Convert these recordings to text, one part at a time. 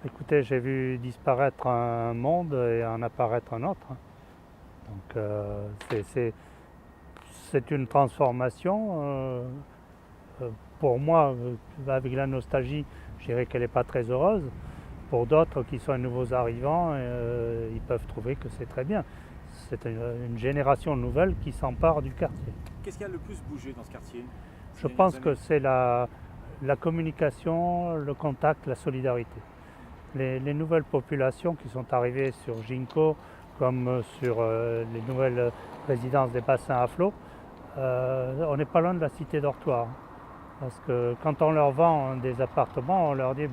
Écoutez, j'ai vu disparaître un monde et en apparaître un autre. Donc c'est une transformation. Pour moi, avec la nostalgie, je dirais qu'elle n'est pas très heureuse. Pour d'autres qui sont nouveaux arrivants, ils peuvent trouver que c'est très bien. C'est une génération nouvelle qui s'empare du quartier. Qu'est-ce qui a le plus bougé dans ce quartier ces Je dernières pense que années? c'est la communication, le contact, la solidarité. Les nouvelles populations qui sont arrivées sur Ginkgo, comme sur les nouvelles résidences des bassins à flot, on n'est pas loin de la cité dortoir. Parce que quand on leur vend des appartements, on leur dit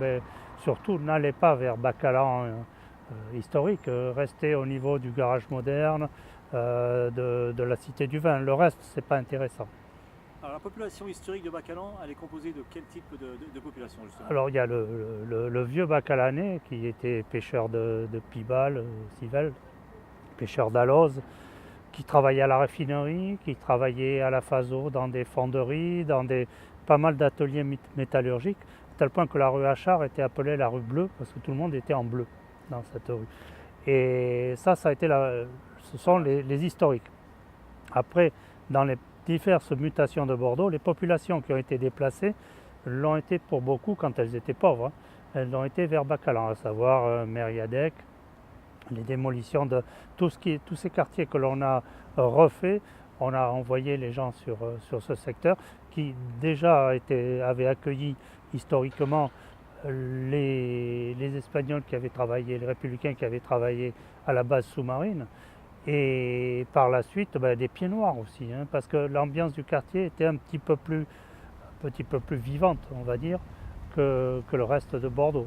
surtout n'allez pas vers Bacalan historique, restez au niveau du garage moderne, de la cité du vin. Le reste, c'est pas intéressant. Alors la population historique de Bacalan, elle est composée de quel type de population justement? Alors il y a le vieux Bacalanais qui était pêcheur de Pibal, Civel, pêcheur d'alose, qui travaillait à la raffinerie, qui travaillait à la Faso dans des fonderies, pas mal d'ateliers métallurgiques, à tel point que la rue Achard était appelée la rue bleue parce que tout le monde était en bleu dans cette rue. Et ça a été ce sont les historiques. Après, dans les diverses mutations de Bordeaux, les populations qui ont été déplacées l'ont été pour beaucoup quand elles étaient pauvres. Elles l'ont été vers Bacalan, à savoir Mériadec, les démolitions de tous ces quartiers que l'on a refaits. On a envoyé les gens sur ce secteur qui déjà avait accueilli historiquement les Espagnols qui avaient travaillé, les Républicains qui avaient travaillé à la base sous-marine. Et par la suite, des pieds noirs aussi, parce que l'ambiance du quartier était un petit peu plus vivante, on va dire, que le reste de Bordeaux.